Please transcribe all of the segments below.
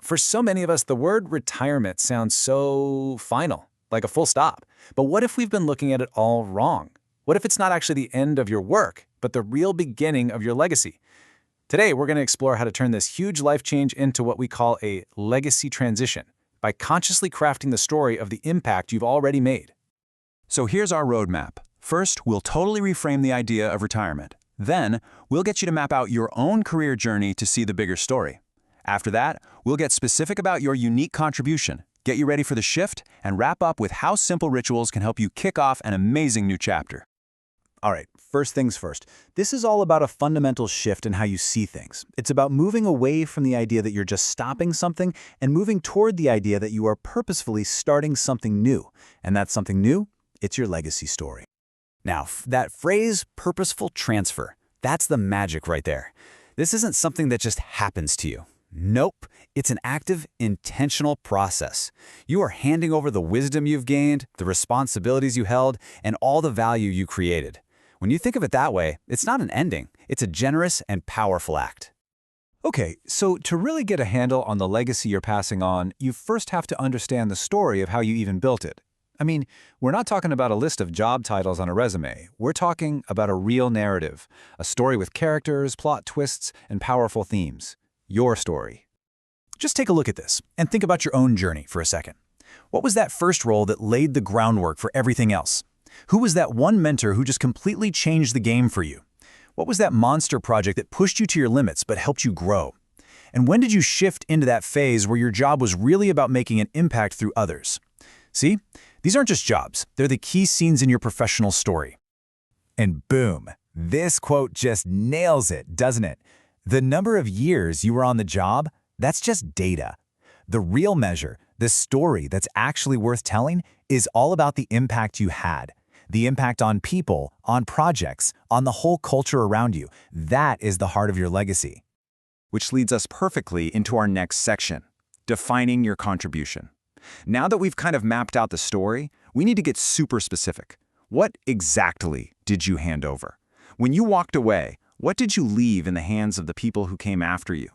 For so many of us, the word retirement sounds so final, like a full stop. But what if we've been looking at it all wrong? What if it's not actually the end of your work, but the real beginning of your legacy? Today, we're going to explore how to turn this huge life change into what we call a legacy transition by consciously crafting the story of the impact you've already made. So here's our roadmap. First, we'll totally reframe the idea of retirement. Then, we'll get you to map out your own career journey to see the bigger story. After that, we'll get specific about your unique contribution, get you ready for the shift, and wrap up with how simple rituals can help you kick off an amazing new chapter. All right, first things first. This is all about a fundamental shift in how you see things. It's about moving away from the idea that you're just stopping something and moving toward the idea that you are purposefully starting something new. And that's something new? It's your legacy story. Now, that phrase, purposeful transfer, that's the magic right there. This isn't something that just happens to you. Nope, it's an active, intentional process. You are handing over the wisdom you've gained, the responsibilities you held, and all the value you created. When you think of it that way, it's not an ending, it's a generous and powerful act. Okay, so to really get a handle on the legacy you're passing on, you first have to understand the story of how you even built it. I mean, we're not talking about a list of job titles on a resume. We're talking about a real narrative, a story with characters, plot twists, and powerful themes. Your story. Just take a look at this and think about your own journey for a second. What was that first role that laid the groundwork for everything else? Who was that one mentor who just completely changed the game for you? What was that monster project that pushed you to your limits but helped you grow? And when did you shift into that phase where your job was really about making an impact through others? See, these aren't just jobs, they're the key scenes in your professional story. And boom, this quote just nails it, doesn't it? The number of years you were on the job, that's just data. The real measure, the story that's actually worth telling, is all about the impact you had. The impact on people, on projects, on the whole culture around you. That is the heart of your legacy. Which leads us perfectly into our next section, defining your contribution. Now that we've kind of mapped out the story, we need to get super specific. What exactly did you hand over? When you walked away, what did you leave in the hands of the people who came after you?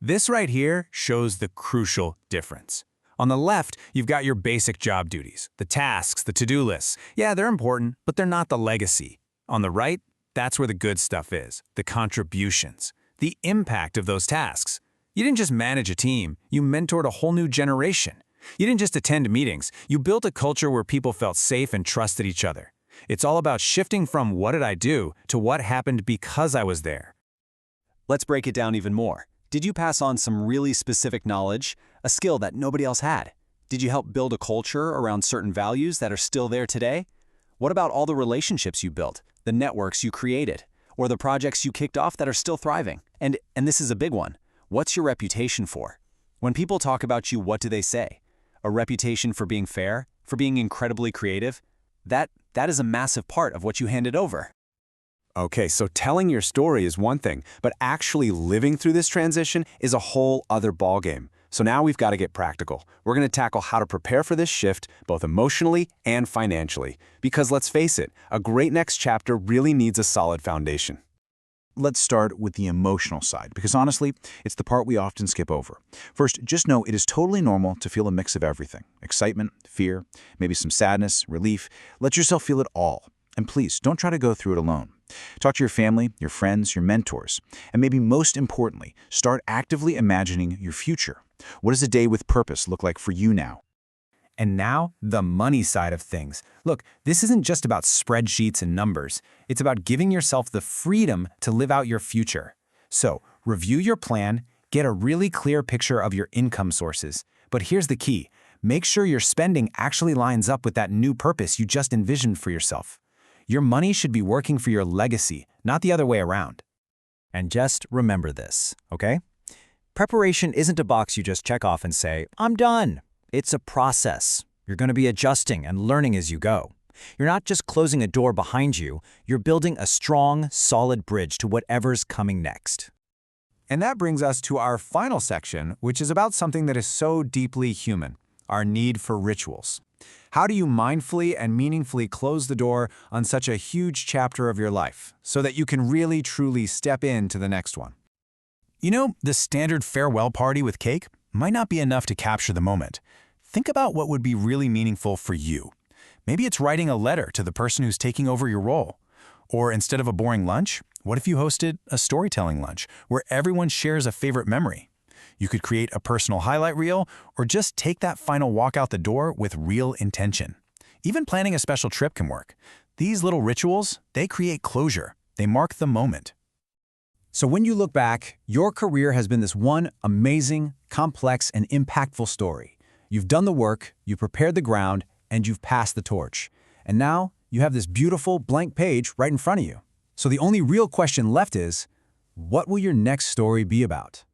This right here shows the crucial difference. On the left, you've got your basic job duties, the tasks, the to-do lists. Yeah, they're important, but they're not the legacy. On the right, that's where the good stuff is, the contributions, the impact of those tasks. You didn't just manage a team, you mentored a whole new generation. You didn't just attend meetings, you built a culture where people felt safe and trusted each other. It's all about shifting from what did I do to what happened because I was there. Let's break it down even more. Did you pass on some really specific knowledge, a skill that nobody else had? Did you help build a culture around certain values that are still there today? What about all the relationships you built, the networks you created, or the projects you kicked off that are still thriving? And this is a big one. What's your reputation for? When people talk about you, what do they say? A reputation for being fair, for being incredibly creative? That is a massive part of what you handed over. Okay, so telling your story is one thing, but actually living through this transition is a whole other ballgame. So now we've got to get practical. We're going to tackle how to prepare for this shift, both emotionally and financially. Because let's face it, a great next chapter really needs a solid foundation. Let's start with the emotional side, because honestly, it's the part we often skip over. First, just know it is totally normal to feel a mix of everything. Excitement, fear, maybe some sadness, relief. Let yourself feel it all. And please, don't try to go through it alone. Talk to your family, your friends, your mentors. And maybe most importantly, start actively imagining your future. What does a day with purpose look like for you now? And now, the money side of things. Look, this isn't just about spreadsheets and numbers. It's about giving yourself the freedom to live out your future. So, review your plan, get a really clear picture of your income sources. But here's the key. Make sure your spending actually lines up with that new purpose you just envisioned for yourself. Your money should be working for your legacy, not the other way around. And just remember this, okay? Preparation isn't a box you just check off and say, I'm done. It's a process. You're going to be adjusting and learning as you go. You're not just closing a door behind you, you're building a strong, solid bridge to whatever's coming next. And that brings us to our final section, which is about something that is so deeply human, our need for rituals. How do you mindfully and meaningfully close the door on such a huge chapter of your life so that you can really truly step into the next one? You know, the standard farewell party with cake might not be enough to capture the moment. Think about what would be really meaningful for you. Maybe it's writing a letter to the person who's taking over your role. Or instead of a boring lunch, what if you hosted a storytelling lunch where everyone shares a favorite memory? You could create a personal highlight reel or just take that final walk out the door with real intention. Even planning a special trip can work. These little rituals, they create closure. They mark the moment. So when you look back, your career has been this one amazing, complex, and impactful story. You've done the work, you've prepared the ground, and you've passed the torch. And now you have this beautiful blank page right in front of you. So the only real question left is, what will your next story be about?